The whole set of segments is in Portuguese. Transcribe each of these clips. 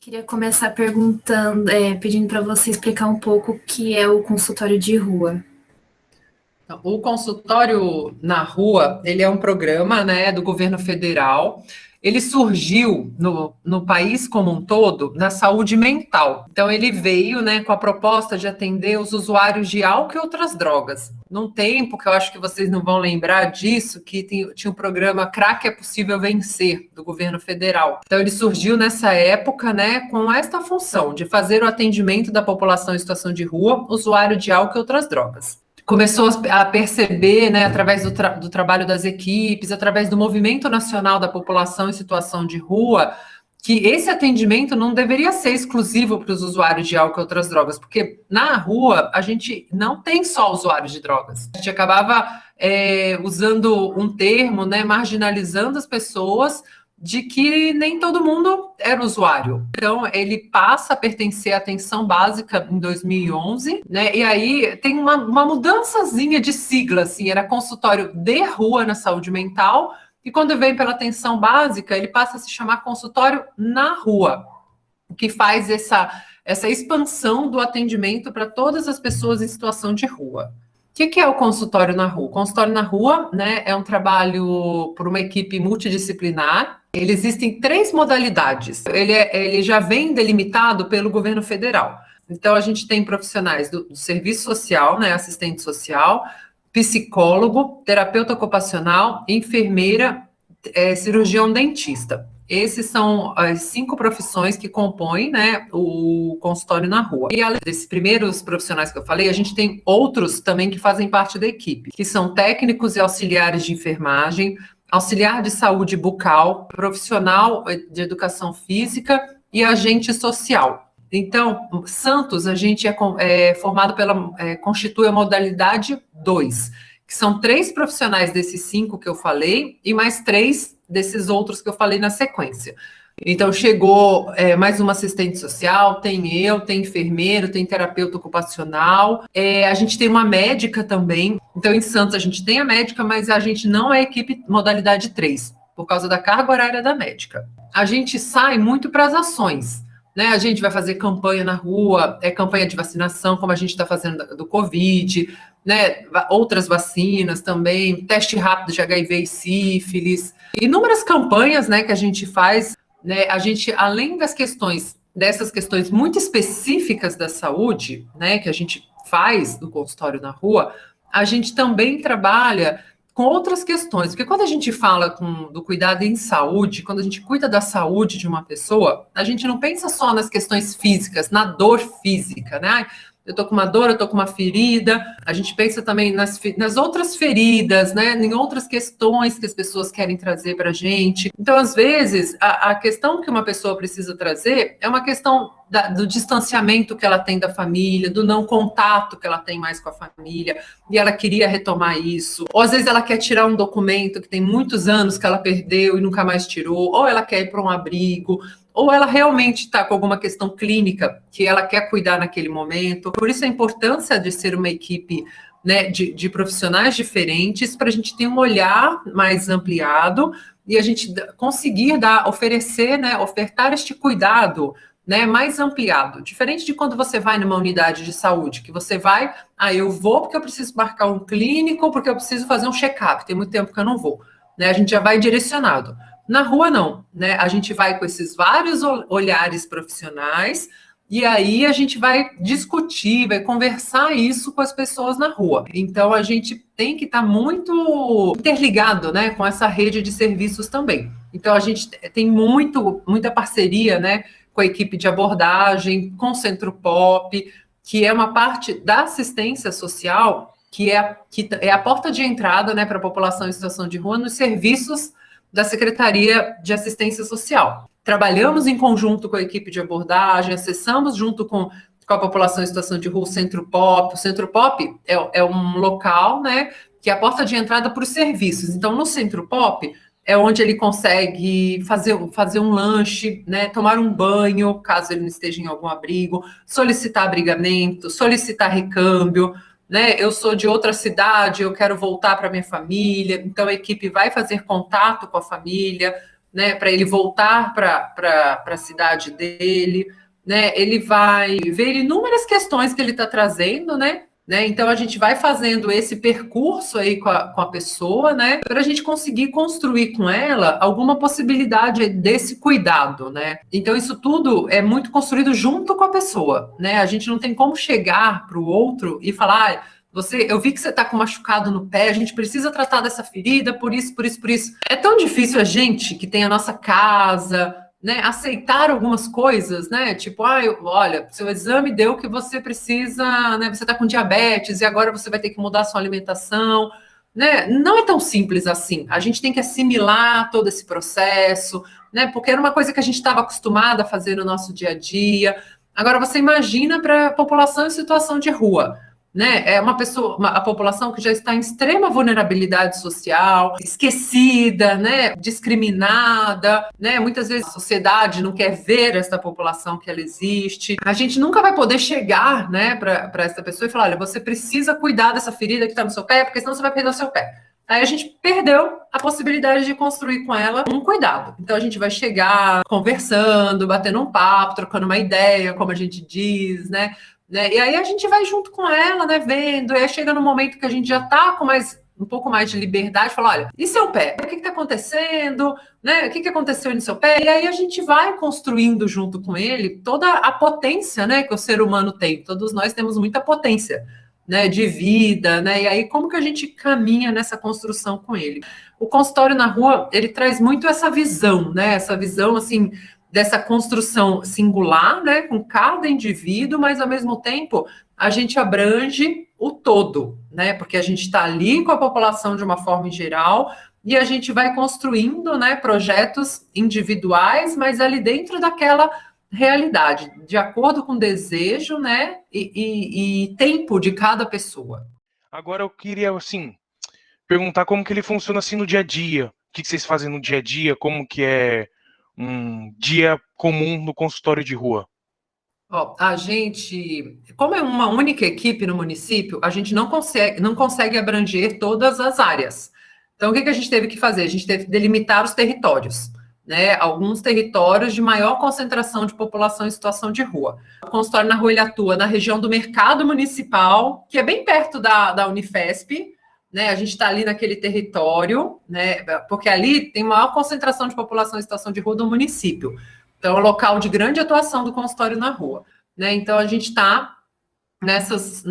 Queria começar perguntando, pedindo para você explicar um pouco o que é o consultório de rua. O consultório na rua, ele é um programa, né, do governo federal. Ele surgiu no país como um todo na saúde mental. Então, ele veio, né, com a proposta de atender os usuários de álcool e outras drogas. Num tempo que eu acho que vocês não vão lembrar disso, que tinha o programa Crack é Possível Vencer, do governo federal. Então, ele surgiu nessa época, né, com esta função de fazer o atendimento da população em situação de rua, usuário de álcool e outras drogas. Começou a perceber, né, através do trabalho das equipes, através do movimento nacional da população em situação de rua, que esse atendimento não deveria ser exclusivo para os usuários de álcool e outras drogas, porque na rua a gente não tem só usuários de drogas. A gente acabava usando um termo, né, marginalizando as pessoas de que nem todo mundo era usuário. Então, ele passa a pertencer à atenção básica em 2011, né? E aí tem uma mudançazinha de sigla, assim, era consultório de rua na saúde mental, e quando vem pela atenção básica, ele passa a se chamar consultório na rua, o que faz essa expansão do atendimento para todas as pessoas em situação de rua. O que é o consultório na rua? O consultório na rua, né, é um trabalho por uma equipe multidisciplinar. Ele existe em 3 modalidades. Ele já vem delimitado pelo governo federal. Então, a gente tem profissionais do serviço social, né, assistente social, psicólogo, terapeuta ocupacional, enfermeira, cirurgião dentista. Esses são as 5 profissões que compõem, né, o consultório na rua. E além desses primeiros profissionais que eu falei, a gente tem outros também que fazem parte da equipe, que são técnicos e auxiliares de enfermagem, auxiliar de saúde bucal, profissional de educação física e agente social. Então, Santos, a gente é formado constitui a modalidade 2, que são 3 profissionais desses 5 que eu falei, e mais 3 desses outros que eu falei na sequência. Então, chegou mais uma assistente social, tem eu, tem enfermeiro, tem terapeuta ocupacional, a gente tem uma médica também. Então, em Santos, a gente tem a médica, mas a gente não é equipe modalidade 3, por causa da carga horária da médica. A gente sai muito para as ações, né? A gente vai fazer campanha na rua, campanha de vacinação, como a gente está fazendo do Covid, né? Outras vacinas também, teste rápido de HIV e sífilis, inúmeras campanhas, né, que a gente faz, né? A gente, além dessas questões muito específicas da saúde, né, que a gente faz no consultório na rua, a gente também trabalha com outras questões, porque quando a gente fala do cuidado em saúde, quando a gente cuida da saúde de uma pessoa, a gente não pensa só nas questões físicas, na dor física, né? Eu tô com uma dor, eu tô com uma ferida. A gente pensa também nas outras feridas, né? Em outras questões que as pessoas querem trazer para a gente. Então, às vezes, a questão que uma pessoa precisa trazer é uma questão do distanciamento que ela tem da família, do não contato que ela tem mais com a família, e ela queria retomar isso. Ou às vezes ela quer tirar um documento que tem muitos anos que ela perdeu e nunca mais tirou, ou ela quer ir para um abrigo, ou ela realmente está com alguma questão clínica que ela quer cuidar naquele momento. Por isso a importância de ser uma equipe, né, de profissionais diferentes, para a gente ter um olhar mais ampliado e a gente conseguir oferecer, né, ofertar este cuidado, né, mais ampliado. Diferente de quando você vai numa unidade de saúde, que você vai, eu vou porque eu preciso marcar um clínico, porque eu preciso fazer um check-up, tem muito tempo que eu não vou. Né, a gente já vai direcionado. Na rua, não, né? A gente vai com esses vários olhares profissionais e aí a gente vai discutir, vai conversar isso com as pessoas na rua. Então, a gente tem que estar muito interligado, né, com essa rede de serviços também. Então, a gente tem muita parceria, né, com a equipe de abordagem, com o Centro Pop, que é uma parte da assistência social, que é a porta de entrada, né, para a população em situação de rua nos serviços da Secretaria de Assistência Social. Trabalhamos em conjunto com a equipe de abordagem, acessamos junto com a população em situação de rua o Centro Pop. O Centro Pop é um local, né, que é a porta de entrada para os serviços. Então, no Centro Pop é onde ele consegue fazer um lanche, né, tomar um banho, caso ele não esteja em algum abrigo, solicitar abrigamento, solicitar recâmbio, né? Eu sou de outra cidade, eu quero voltar para minha família, então a equipe vai fazer contato com a família, né, para ele voltar para a cidade dele, né? Ele vai ver inúmeras questões que ele está trazendo, né? Então a gente vai fazendo esse percurso aí com a pessoa, né? Para a gente conseguir construir com ela alguma possibilidade desse cuidado, né? Então isso tudo é muito construído junto com a pessoa, né? A gente não tem como chegar para o outro e falar, ah, eu vi que você está com machucado no pé, a gente precisa tratar dessa ferida por isso, por isso, por isso. É tão difícil a gente que tem a nossa casa, né, aceitar algumas coisas, né? Tipo, olha, seu exame deu que você precisa, né? Você está com diabetes e agora você vai ter que mudar a sua alimentação, né? Não é tão simples assim. A gente tem que assimilar todo esse processo, né? Porque era uma coisa que a gente estava acostumada a fazer no nosso dia a dia. Agora você imagina para a população em situação de rua, né? É a população que já está em extrema vulnerabilidade social, esquecida, né? Discriminada, né? Muitas vezes a sociedade não quer ver essa população que ela existe. A gente nunca vai poder chegar, né, para essa pessoa e falar, olha, você precisa cuidar dessa ferida que está no seu pé, porque senão você vai perder o seu pé. Aí a gente perdeu a possibilidade de construir com ela um cuidado. Então a gente vai chegar conversando, batendo um papo, trocando uma ideia, como a gente diz, né? E aí a gente vai junto com ela, né, vendo, e aí chega no momento que a gente já está com um pouco mais de liberdade, fala, olha, e seu pé? O que está acontecendo? Né? O que aconteceu no seu pé? E aí a gente vai construindo junto com ele toda a potência, né, que o ser humano tem. Todos nós temos muita potência, né, de vida, né? E aí como que a gente caminha nessa construção com ele? O consultório na rua, ele traz muito essa visão, né? Essa visão, assim, dessa construção singular, né, com cada indivíduo, mas ao mesmo tempo a gente abrange o todo, né, porque a gente está ali com a população de uma forma geral e a gente vai construindo, né, projetos individuais, mas ali dentro daquela realidade, de acordo com o desejo, né, e tempo de cada pessoa. Agora eu queria, assim, perguntar como que ele funciona assim no dia a dia. O que vocês fazem no dia a dia? Como que é um dia comum no consultório de rua? Ó, a gente, como é uma única equipe no município, a gente não consegue abranger todas as áreas. Então, o que a gente teve que fazer? A gente teve que delimitar os territórios, né? Alguns territórios de maior concentração de população em situação de rua. O consultório na rua ele atua na região do Mercado Municipal, que é bem perto da Unifesp, né? A gente está ali naquele território, né? Porque ali tem maior concentração de população em situação de rua do município. Então, é um local de grande atuação do consultório na rua, né? Então, a gente está nessas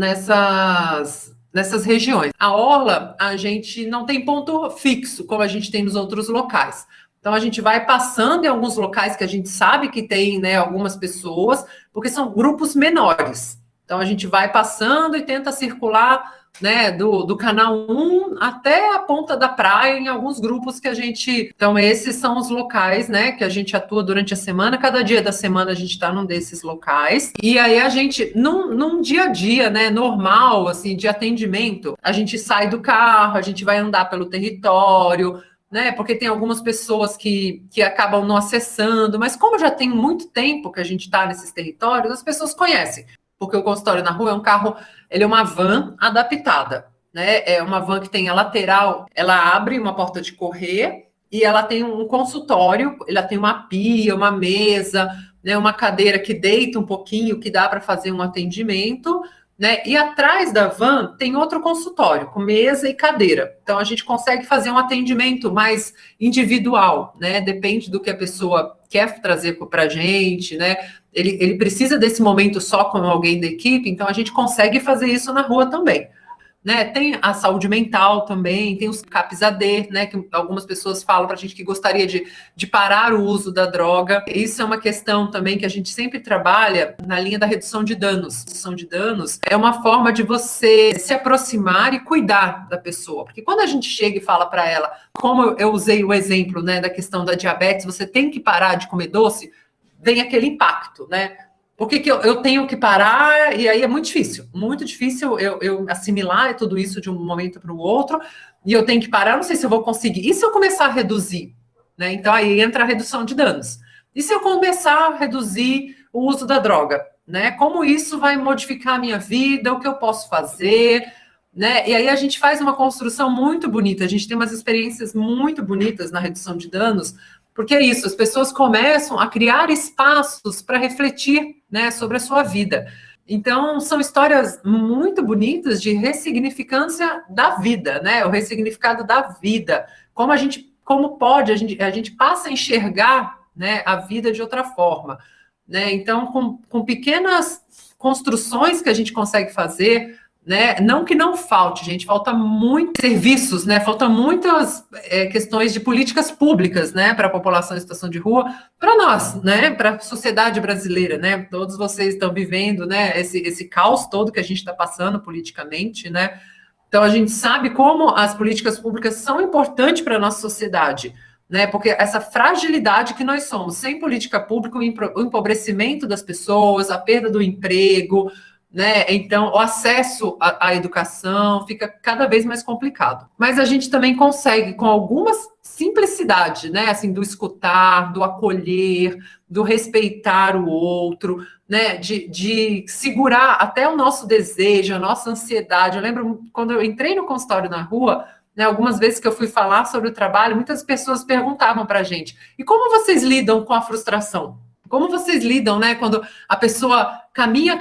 regiões. A orla, a gente não tem ponto fixo, como a gente tem nos outros locais. Então, a gente vai passando em alguns locais que a gente sabe que tem, né, algumas pessoas, porque são grupos menores. Então, a gente vai passando e tenta circular, né, do canal 1 até a ponta da praia, em alguns grupos que a gente... Então, esses são os locais, né, que a gente atua durante a semana. Cada dia da semana a gente está num desses locais. E aí a gente, num dia a dia, né, normal, assim, de atendimento, a gente sai do carro, a gente vai andar pelo território, né, porque tem algumas pessoas que acabam não acessando, mas como já tem muito tempo que a gente está nesses territórios, as pessoas conhecem. Porque o consultório na rua é um carro, ele é uma van adaptada, né? É uma van que tem a lateral, ela abre uma porta de correr e ela tem um consultório, ela tem uma pia, uma mesa, né? Uma cadeira que deita um pouquinho, que dá para fazer um atendimento, né? E atrás da van tem outro consultório, com mesa e cadeira. Então a gente consegue fazer um atendimento mais individual, né? Depende do que a pessoa quer trazer para a gente, né? Ele precisa desse momento só com alguém da equipe, então a gente consegue fazer isso na rua também, né? Tem a saúde mental também, tem os CAPs AD, né? Que algumas pessoas falam para a gente que gostaria de parar o uso da droga. Isso é uma questão também que a gente sempre trabalha na linha da redução de danos. Redução de danos é uma forma de você se aproximar e cuidar da pessoa, porque quando a gente chega e fala para ela, como eu usei o exemplo, né, da questão da diabetes, você tem que parar de comer doce, vem aquele impacto, né? Por que eu tenho que parar? E aí é muito difícil eu assimilar tudo isso de um momento para o outro, e eu tenho que parar, eu não sei se eu vou conseguir. E se eu começar a reduzir? Né? Então aí entra a redução de danos. E se eu começar a reduzir o uso da droga? Né? Como isso vai modificar a minha vida? O que eu posso fazer? Né? E aí a gente faz uma construção muito bonita, a gente tem umas experiências muito bonitas na redução de danos, Porque é isso, as pessoas começam a criar espaços para refletir, né, sobre a sua vida. Então, são histórias muito bonitas de ressignificância da vida, né? O ressignificado da vida. Como pode, a gente passa a enxergar, né, a vida de outra forma, né? Então, com pequenas construções que a gente consegue fazer, né? Não que não falte, gente, falta muitos serviços, né? Faltam muitas questões de políticas públicas, né, para a população em situação de rua, para nós, né, para a sociedade brasileira, né? Todos vocês estão vivendo, né, esse caos todo que a gente está passando politicamente, né? Então a gente sabe como as políticas públicas são importantes para a nossa sociedade, né? Porque essa fragilidade que nós somos, sem política pública, o empobrecimento das pessoas, a perda do emprego, né? Então, o acesso à educação fica cada vez mais complicado. Mas a gente também consegue, com alguma simplicidade, né? Assim, do escutar, do acolher, do respeitar o outro, né? De segurar até o nosso desejo, a nossa ansiedade. Eu lembro quando eu entrei no consultório na rua, né, algumas vezes que eu fui falar sobre o trabalho, muitas pessoas perguntavam para a gente: e como vocês lidam com a frustração? Como vocês lidam, né, quando a pessoa caminha,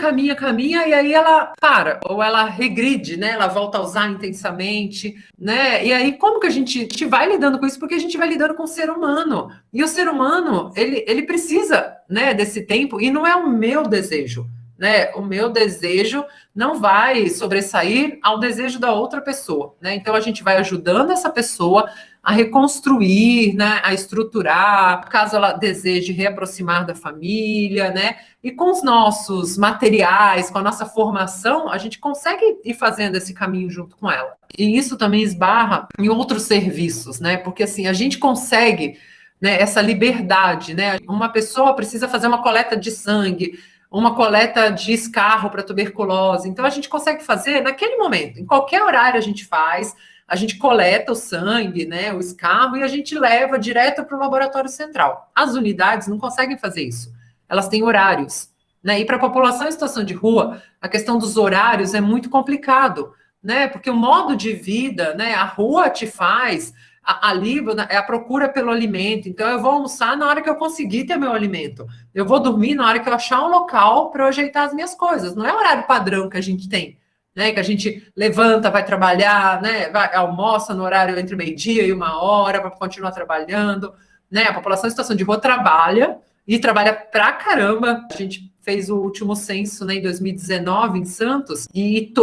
e aí ela para, ou ela regride, né, ela volta a usar intensamente, né, e aí como que a gente vai lidando com isso? Porque a gente vai lidando com o ser humano, e o ser humano, ele precisa, né, desse tempo, e não é o meu desejo, né, o meu desejo não vai sobressair ao desejo da outra pessoa, né, então a gente vai ajudando essa pessoa a reconstruir, né, a estruturar, caso ela deseje reaproximar da família, né, e com os nossos materiais, com a nossa formação, a gente consegue ir fazendo esse caminho junto com ela. E isso também esbarra em outros serviços, né, porque assim, a gente consegue, né, essa liberdade, né, uma pessoa precisa fazer uma coleta de sangue, uma coleta de escarro para tuberculose, então a gente consegue fazer naquele momento, em qualquer horário a gente faz, a gente coleta o sangue, né, o escarro, e a gente leva direto para o laboratório central. As unidades não conseguem fazer isso. Elas têm horários, né? E para a população em situação de rua, a questão dos horários é muito complicado, né? Porque o modo de vida, né, a rua te faz ali é a procura pelo alimento. Então, eu vou almoçar na hora que eu conseguir ter meu alimento. Eu vou dormir na hora que eu achar um local para eu ajeitar as minhas coisas. Não é o horário padrão que a gente tem, né, que a gente levanta, vai trabalhar, né, almoça no horário entre meio-dia e 1 hora para continuar trabalhando, né, a população em situação de rua trabalha, e trabalha pra caramba. A gente fez o último censo, né, em 2019 em Santos, e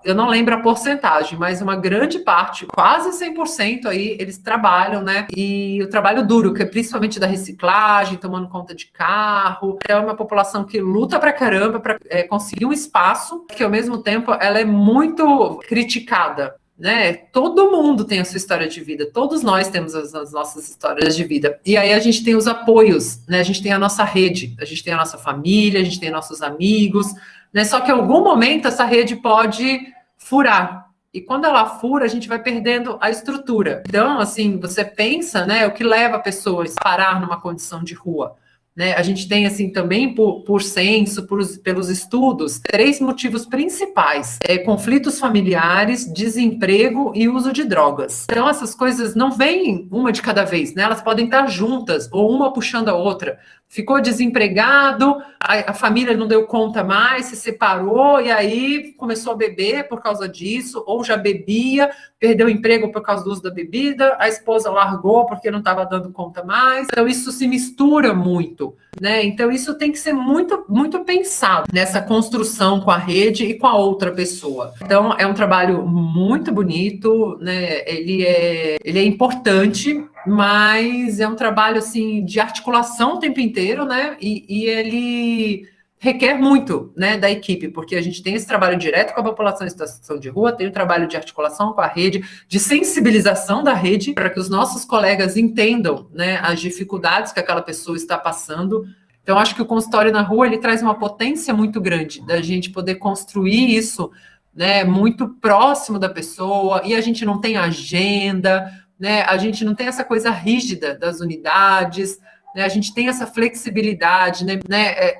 eu não lembro a porcentagem, mas uma grande parte, quase 100% aí, eles trabalham, né, e o trabalho duro, que é principalmente da reciclagem, tomando conta de carro. É uma população que luta pra caramba para conseguir um espaço, que ao mesmo tempo ela é muito criticada, né? Todo mundo tem a sua história de vida, todos nós temos as nossas histórias de vida. E aí a gente tem os apoios, né? A gente tem a nossa rede, a gente tem a nossa família, a gente tem nossos amigos, né? Só que em algum momento essa rede pode furar. E quando ela fura, a gente vai perdendo a estrutura. Então, assim, você pensa, né, o que leva a pessoa a parar numa condição de rua, né? A gente tem, assim, também por censo, pelos estudos, 3 motivos principais: conflitos familiares, desemprego e uso de drogas. Então, essas coisas não vêm uma de cada vez, né? Elas podem estar juntas, ou uma puxando a outra. Ficou desempregado, a família não deu conta mais, se separou, e aí começou a beber por causa disso, ou já bebia, perdeu o emprego por causa do uso da bebida, a esposa largou porque não estava dando conta mais. Então, isso se mistura muito, né? Então, isso tem que ser muito, muito pensado nessa construção com a rede e com a outra pessoa. Então, é um trabalho muito bonito, né? Ele é importante, mas é um trabalho, assim, de articulação o tempo inteiro, né? E ele requer muito, né, da equipe, porque a gente tem esse trabalho direto com a população em situação de rua, tem o trabalho de articulação com a rede, de sensibilização da rede, para que os nossos colegas entendam, né, as dificuldades que aquela pessoa está passando. Então, acho que o consultório na rua, ele traz uma potência muito grande da gente poder construir isso, né, muito próximo da pessoa, e a gente não tem agenda, né, a gente não tem essa coisa rígida das unidades, né, a gente tem essa flexibilidade, né,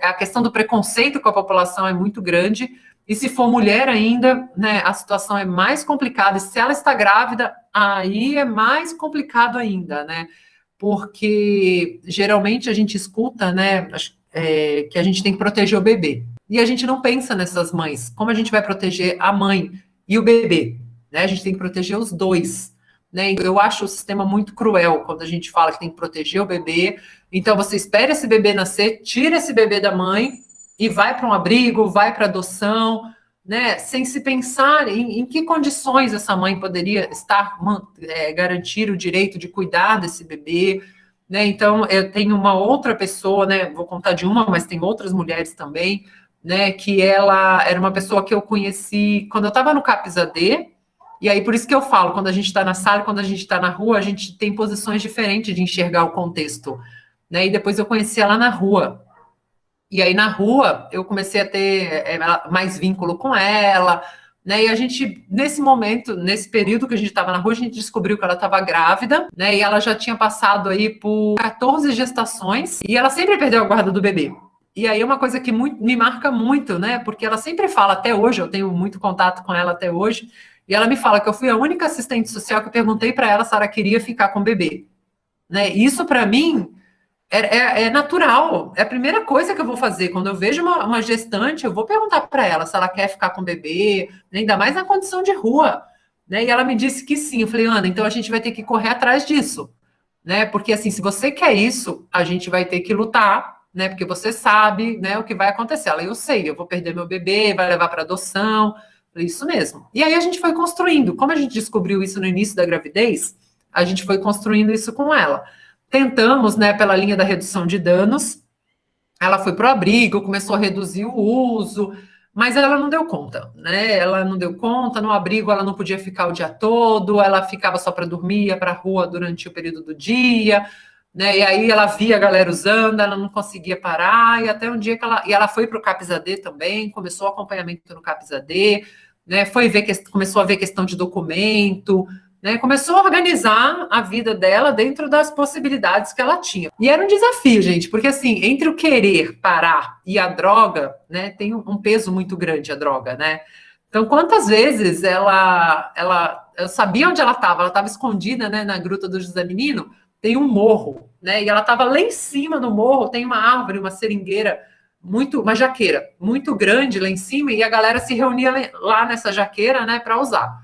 a questão do preconceito com a população é muito grande, e se for mulher ainda, né, a situação é mais complicada, e se ela está grávida, aí é mais complicado ainda, né, porque geralmente a gente escuta, né, que a gente tem que proteger o bebê. E a gente não pensa nessas mães. Como a gente vai proteger a mãe e o bebê? Né? A gente tem que proteger os dois. Né? Eu acho o sistema muito cruel quando a gente fala que tem que proteger o bebê. Então, você espera esse bebê nascer, tira esse bebê da mãe e vai para um abrigo, vai para adoção, né? Sem se pensar em que condições essa mãe poderia estar, garantir o direito de cuidar desse bebê. Né? Então, eu tenho uma outra pessoa, né? Vou contar de uma, mas tem outras mulheres também, né? Que ela era uma pessoa que eu conheci quando eu estava no CAPS-AD. E aí, por isso que eu falo, quando a gente está na sala, quando a gente está na rua, a gente tem posições diferentes de enxergar o contexto. Né? E depois eu conheci ela na rua. E aí, na rua, eu comecei a ter mais vínculo com ela, né? E a gente, nesse momento, nesse período que a gente estava na rua, a gente descobriu que ela estava grávida, né? E ela já tinha passado aí por 14 gestações, e ela sempre perdeu a guarda do bebê. E aí é uma coisa que me marca muito, né? Porque ela sempre fala, até hoje, eu tenho muito contato com ela até hoje, e ela me fala que eu fui a única assistente social que eu perguntei para ela se ela queria ficar com o bebê. Né? Isso, para mim, é natural. É a primeira coisa que eu vou fazer. Quando eu vejo uma gestante, eu vou perguntar para ela se ela quer ficar com o bebê, ainda mais na condição de rua. Né? E ela me disse que sim. Eu falei, Ana, então a gente vai ter que correr atrás disso. Né? Porque, assim, se você quer isso, a gente vai ter que lutar, né? Porque você sabe, né, o que vai acontecer. Ela, eu sei, eu vou perder meu bebê, vai levar para adoção. Isso mesmo. E aí a gente foi construindo. Como a gente descobriu isso no início da gravidez, a gente foi construindo isso com ela. Tentamos, né, pela linha da redução de danos. Ela foi para o abrigo, começou a reduzir o uso, mas ela não deu conta, né? Ela não deu conta. No abrigo ela não podia ficar o dia todo, ela ficava só para dormir, ia para a rua durante o período do dia. Né? E aí ela via a galera usando, ela não conseguia parar, e até um dia que ela foi para o CAPS-AD também, começou o acompanhamento no CAPS-AD, né? Começou a ver questão de documento, né? Começou a organizar a vida dela dentro das possibilidades que ela tinha. E era um desafio, gente, porque assim, entre o querer parar e a droga, né, tem um peso muito grande a droga, né? Então, quantas vezes eu sabia onde ela estava escondida, né, na Gruta do José Menino, tem um morro, né? E ela estava lá em cima do morro, tem uma árvore, uma seringueira, uma jaqueira muito grande lá em cima, e a galera se reunia lá nessa jaqueira, né, para usar.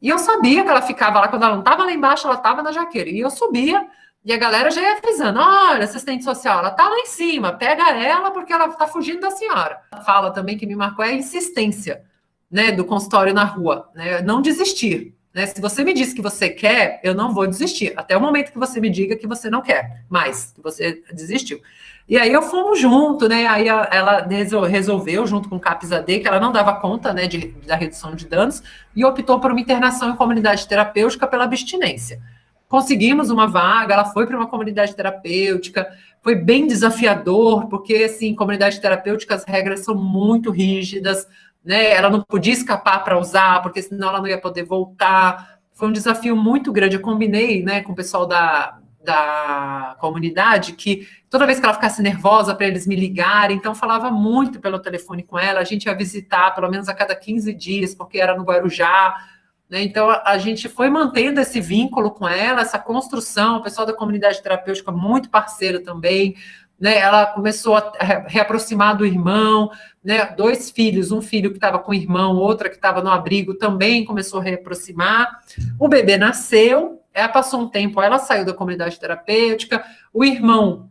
E eu sabia que ela ficava lá, quando ela não estava lá embaixo, ela estava na jaqueira. E eu subia, e a galera já ia avisando, olha, assistente social, ela está lá em cima, pega ela, porque ela está fugindo da senhora. Fala também que me marcou a insistência, né, do consultório na rua, né, não desistir. Né? Se você me diz que você quer, eu não vou desistir. Até o momento que você me diga que você não quer mais, que você desistiu. E aí eu fomos junto, né? Aí ela resolveu, junto com o CAPS-AD, que ela não dava conta, né, da redução de danos, e optou por uma internação em comunidade terapêutica pela abstinência. Conseguimos uma vaga, ela foi para uma comunidade terapêutica, foi bem desafiador, porque, assim, comunidade terapêutica, as regras são muito rígidas, né? Ela não podia escapar para usar, porque senão ela não ia poder voltar. Foi um desafio muito grande. Eu combinei, né, com o pessoal da comunidade que toda vez que ela ficasse nervosa para eles me ligarem, então falava muito pelo telefone com ela. A gente ia visitar pelo menos a cada 15 dias, porque era no Guarujá, né? Então a gente foi mantendo esse vínculo com ela, essa construção. O pessoal da comunidade terapêutica muito parceiro também. Né, ela começou a reaproximar do irmão, né, 2 filhos, um filho que estava com o irmão, outra que estava no abrigo, também começou a reaproximar. O bebê nasceu, ela passou um tempo, ela saiu da comunidade terapêutica, o irmão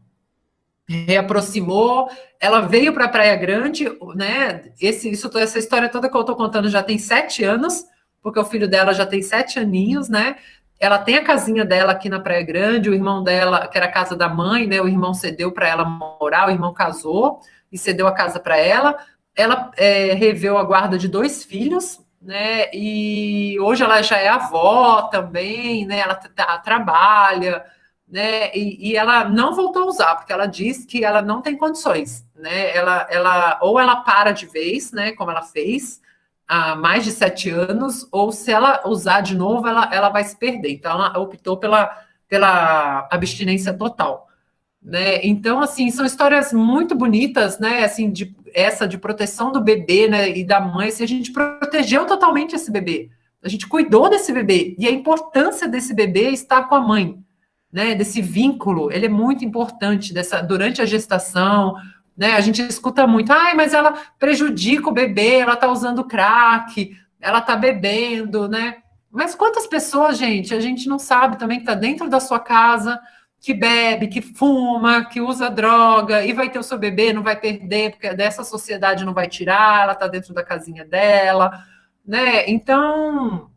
reaproximou, ela veio para a Praia Grande, né, essa história toda que eu estou contando já tem 7 anos, porque o filho dela já tem 7 aninhos, né? Ela tem a casinha dela aqui na Praia Grande, o irmão dela, que era a casa da mãe, né? O irmão cedeu para ela morar, o irmão casou e cedeu a casa para ela. Ela reveu a guarda de 2 filhos, né? E hoje ela já é avó também, né? Ela trabalha, né? E ela não voltou a usar, porque ela diz que ela não tem condições, né? Ou ela para de vez, né? Como ela fez há mais de 7 anos, ou se ela usar de novo, ela vai se perder. Então, ela optou pela abstinência total. Né? Então, assim, são histórias muito bonitas, né? Assim, essa de proteção do bebê, né? E da mãe, assim, a gente protegeu totalmente esse bebê. A gente cuidou desse bebê. E a importância desse bebê estar com a mãe. né, desse vínculo, ele é muito importante durante a gestação, né? A gente escuta muito, mas ela prejudica o bebê, ela está usando crack, ela está bebendo, né? Mas quantas pessoas, gente, a gente não sabe também que está dentro da sua casa, que bebe, que fuma, que usa droga, e vai ter o seu bebê, não vai perder, porque dessa sociedade não vai tirar, ela está dentro da casinha dela, né? Então,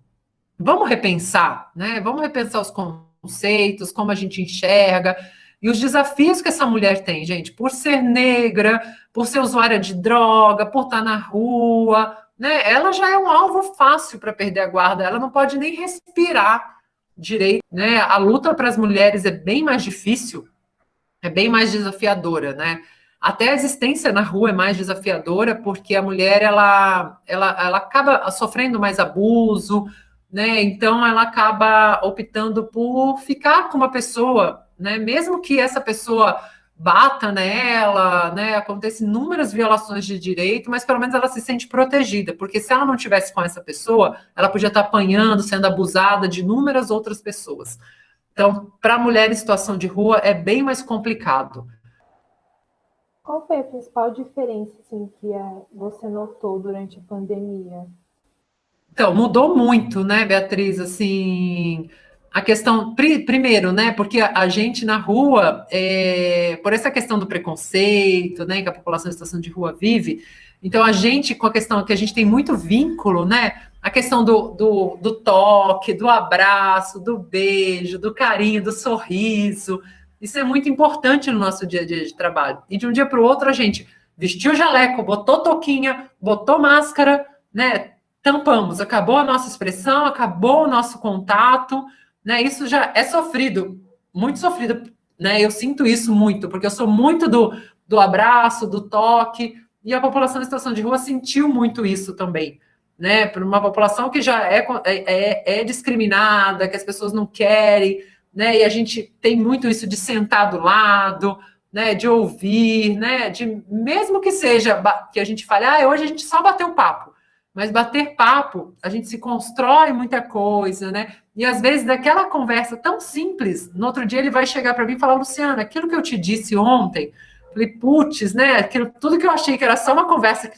vamos repensar, né? Vamos repensar os conceitos, como a gente enxerga, e os desafios que essa mulher tem, gente, por ser negra, por ser usuária de droga, por estar na rua, né? Ela já é um alvo fácil para perder a guarda, ela não pode nem respirar direito, né? A luta para as mulheres é bem mais difícil, é bem mais desafiadora, né? Até a existência na rua é mais desafiadora, porque a mulher ela acaba sofrendo mais abuso, né? Então ela acaba optando por ficar com uma pessoa, né? Mesmo que essa pessoa bata nela, né? Acontecem inúmeras violações de direito, mas pelo menos ela se sente protegida, porque se ela não tivesse com essa pessoa, ela podia estar apanhando, sendo abusada de inúmeras outras pessoas. Então, para a mulher em situação de rua é bem mais complicado. Qual foi a principal diferença assim, que você notou durante a pandemia? Então, mudou muito, né, Beatriz? Assim, a questão, primeiro, né, porque a gente na rua, por essa questão do preconceito, né, que a população em situação de rua vive, então a gente, com a questão que a gente tem muito vínculo, né, a questão do toque, do abraço, do beijo, do carinho, do sorriso, isso é muito importante no nosso dia a dia de trabalho. E de um dia para o outro a gente vestiu o jaleco, botou touquinha, botou máscara, né, tampamos, acabou a nossa expressão, acabou o nosso contato, né? Isso já é sofrido, muito sofrido, né? Eu sinto isso muito, porque eu sou muito do abraço, do toque, e a população em situação de rua sentiu muito isso também, né? Por uma população que já é discriminada, que as pessoas não querem, né? E a gente tem muito isso de sentar do lado, né? De ouvir, né? De mesmo que seja que a gente fale, hoje a gente só bateu um papo. Mas bater papo, a gente se constrói muita coisa, né? E às vezes daquela conversa tão simples, no outro dia ele vai chegar para mim e falar, Luciana, aquilo que eu te disse ontem, falei, putz, né? Aquilo, tudo que eu achei que era só uma conversa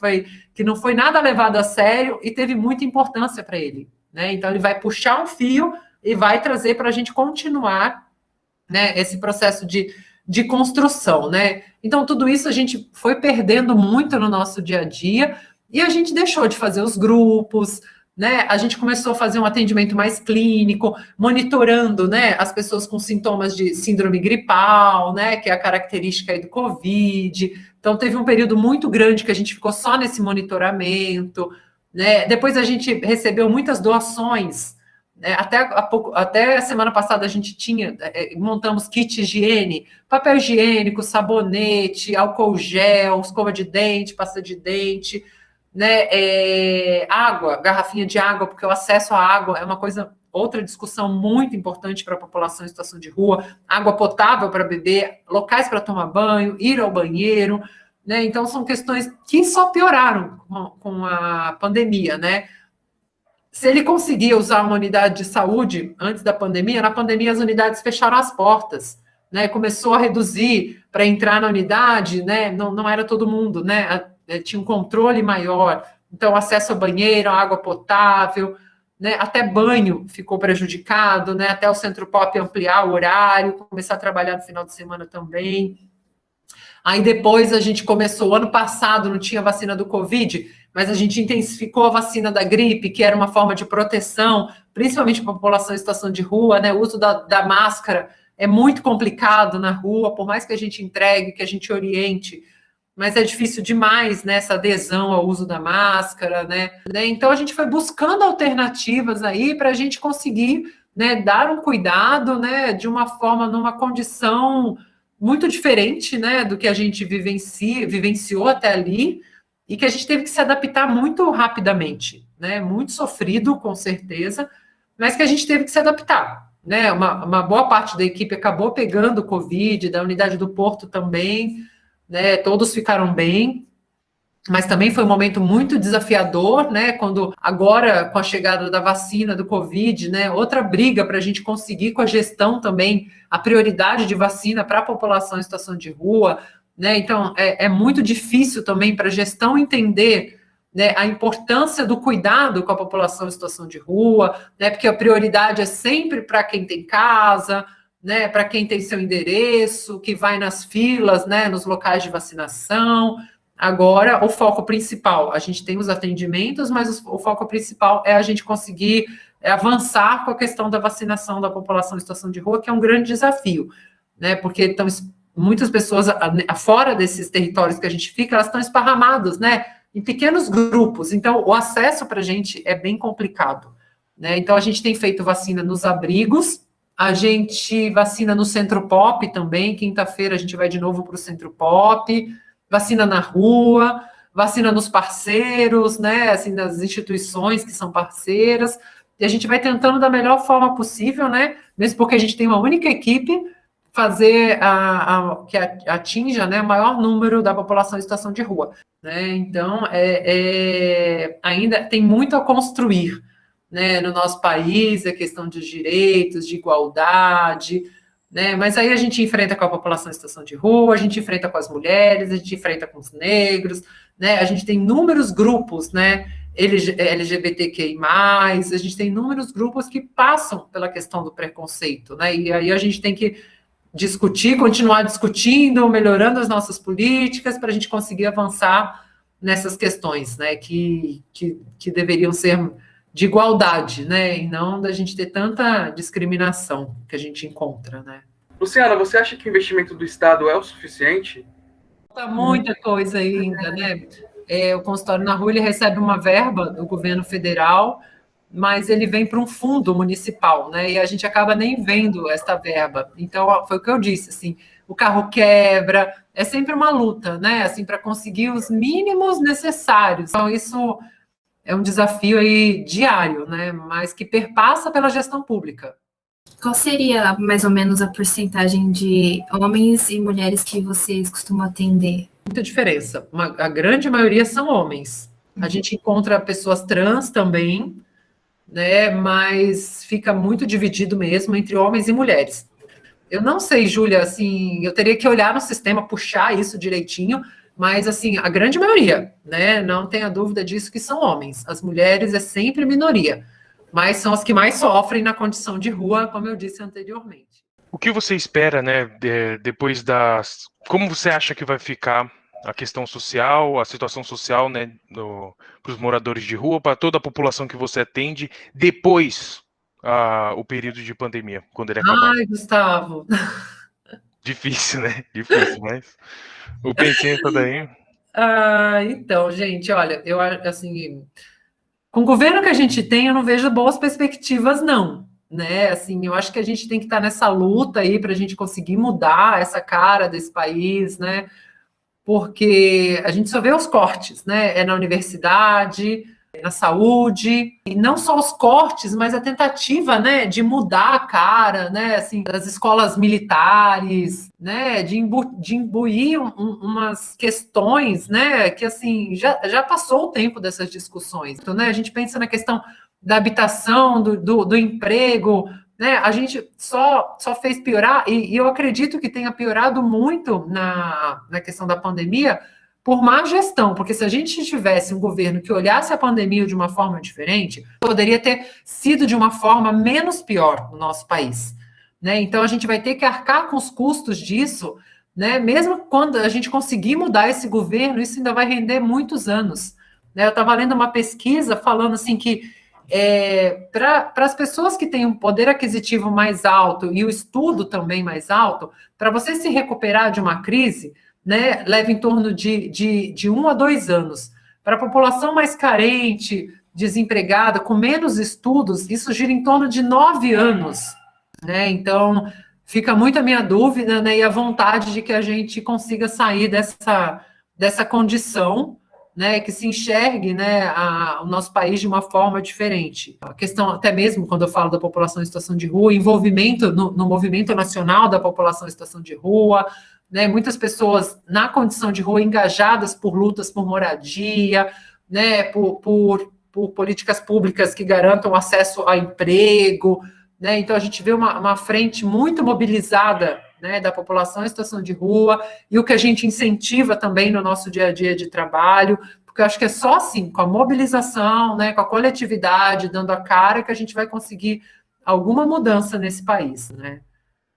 que não foi nada levado a sério e teve muita importância para ele, né? Então ele vai puxar um fio e vai trazer para a gente continuar, né? Esse processo de construção, né? Então tudo isso a gente foi perdendo muito no nosso dia a dia. E a gente deixou de fazer os grupos, né? A gente começou a fazer um atendimento mais clínico, monitorando, né, as pessoas com sintomas de síndrome gripal, né, que é a característica aí do Covid. Então, teve um período muito grande que a gente ficou só nesse monitoramento, né? Depois a gente recebeu muitas doações, né? Até a semana passada a gente montamos kit higiene, papel higiênico, sabonete, álcool gel, escova de dente, pasta de dente, né, água, garrafinha de água, porque o acesso à água é uma coisa, outra discussão muito importante para a população em situação de rua, água potável para beber, locais para tomar banho, ir ao banheiro, né, então são questões que só pioraram com a pandemia, né. Se ele conseguia usar uma unidade de saúde antes da pandemia, na pandemia as unidades fecharam as portas, né, começou a reduzir para entrar na unidade, né, não era todo mundo, né, tinha um controle maior, então acesso ao banheiro, água potável, né, até banho ficou prejudicado, né, até o Centro Pop ampliar o horário, começar a trabalhar no final de semana também. Aí depois a gente começou, ano passado não tinha vacina do Covid, mas a gente intensificou a vacina da gripe, que era uma forma de proteção, principalmente para a população em situação de rua, né, o uso da máscara é muito complicado na rua, por mais que a gente entregue, que a gente oriente, mas é difícil demais, né, essa adesão ao uso da máscara, né? Então a gente foi buscando alternativas aí para a gente conseguir, né, dar um cuidado, né, de uma forma, numa condição muito diferente, né, do que a gente vivenciou até ali, e que a gente teve que se adaptar muito rapidamente, né? Muito sofrido, com certeza, mas que a gente teve que se adaptar, né? Uma boa parte da equipe acabou pegando o Covid, da unidade do Porto também, né, todos ficaram bem, mas também foi um momento muito desafiador, né? Quando agora, com a chegada da vacina do Covid, né? Outra briga para a gente conseguir com a gestão também a prioridade de vacina para a população em situação de rua, né? Então é muito difícil também para a gestão entender, né, a importância do cuidado com a população em situação de rua, né? Porque a prioridade é sempre para quem tem casa, né? Para quem tem seu endereço, que vai nas filas, né? Nos locais de vacinação. Agora, o foco principal, a gente tem os atendimentos, mas o foco principal é a gente conseguir avançar com a questão da vacinação da população em situação de rua, que é um grande desafio, né? Porque muitas pessoas fora desses territórios que a gente fica, elas estão esparramadas, né? Em pequenos grupos. Então, o acesso para a gente é bem complicado, né? Então, a gente tem feito vacina nos abrigos, a gente vacina no Centro Pop também. Quinta-feira a gente vai de novo para o Centro Pop. Vacina na rua, vacina nos parceiros, né, assim, das instituições que são parceiras, e a gente vai tentando da melhor forma possível, né, mesmo porque a gente tem uma única equipe, fazer que atinja, né, o maior número da população em situação de rua, né, então ainda tem muito a construir, né, no nosso país, a questão dos direitos, de igualdade, né? Mas aí a gente enfrenta com a população em situação de rua, a gente enfrenta com as mulheres, a gente enfrenta com os negros, né? A gente tem inúmeros grupos, né? LGBTQI+, a gente tem inúmeros grupos que passam pela questão do preconceito, né? E aí a gente tem que discutir, continuar discutindo, melhorando as nossas políticas para a gente conseguir avançar nessas questões, né? Que deveriam ser de igualdade, né, e não da gente ter tanta discriminação que a gente encontra, né. Luciana, você acha que o investimento do Estado é o suficiente? Falta muita coisa ainda, né, o consultório na rua, ele recebe uma verba do governo federal, mas ele vem para um fundo municipal, né, e a gente acaba nem vendo essa verba. Então, foi o que eu disse, assim, o carro quebra, é sempre uma luta, né, assim, para conseguir os mínimos necessários. Então, isso é um desafio aí diário, né? Mas que perpassa pela gestão pública. Qual seria mais ou menos a porcentagem de homens e mulheres que vocês costumam atender? Muita diferença. A grande maioria são homens. A gente encontra pessoas trans também, né? Mas fica muito dividido mesmo entre homens e mulheres. Eu não sei, Júlia, assim, eu teria que olhar no sistema, puxar isso direitinho, mas, assim, a grande maioria, né, não tenha dúvida disso, que são homens. As mulheres é sempre minoria, mas são as que mais sofrem na condição de rua, como eu disse anteriormente. O que você espera, né, depois das... Como você acha que vai ficar a questão social, a situação social, né, para os moradores de rua, para toda a população que você atende, depois o período de pandemia, quando ele acabar? Ai, Gustavo. Difícil, né? Difícil, mas... O pensamento daí... Então, gente, olha, eu, assim, com o governo que a gente tem, eu não vejo boas perspectivas, não, né, assim, eu acho que a gente tem que estar nessa luta aí para a gente conseguir mudar essa cara desse país, né, porque a gente só vê os cortes, né, na universidade, na saúde, e não só os cortes, mas a tentativa, né, de mudar a cara, né, assim, das escolas militares, né, de imbuir umas questões, né, que, assim, já passou o tempo dessas discussões. Então, né, a gente pensa na questão da habitação, do emprego, né, a gente só fez piorar, e eu acredito que tenha piorado muito na questão da pandemia, por má gestão, porque se a gente tivesse um governo que olhasse a pandemia de uma forma diferente, poderia ter sido de uma forma menos pior no nosso país, né? Então, a gente vai ter que arcar com os custos disso, né? Mesmo quando a gente conseguir mudar esse governo, isso ainda vai render muitos anos, né? Eu estava lendo uma pesquisa falando assim que para as pessoas que têm um poder aquisitivo mais alto e o estudo também mais alto, para você se recuperar de uma crise, né, leva em torno de 1 a 2 anos. Para a população mais carente, desempregada, com menos estudos, isso gira em torno de 9 anos. Né? Então, fica muito a minha dúvida, né, e a vontade de que a gente consiga sair dessa condição, né, que se enxergue, né, o nosso país de uma forma diferente. A questão, até mesmo quando eu falo da população em situação de rua, envolvimento no movimento nacional da população em situação de rua, né, muitas pessoas na condição de rua engajadas por lutas por moradia, né, por políticas públicas que garantam acesso a emprego, né, então a gente vê uma frente muito mobilizada, né, da população em situação de rua, e o que a gente incentiva também no nosso dia a dia de trabalho, porque eu acho que é só assim, com a mobilização, né, com a coletividade, dando a cara, que a gente vai conseguir alguma mudança nesse país, né.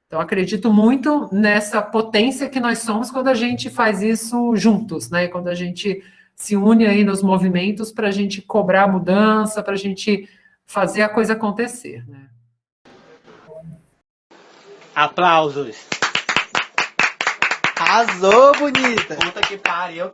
Então, acredito muito nessa potência que nós somos quando a gente faz isso juntos, né, quando a gente se une aí nos movimentos para a gente cobrar mudança, para a gente fazer a coisa acontecer, né. Aplausos. Arrasou, bonita! Puta que pariu.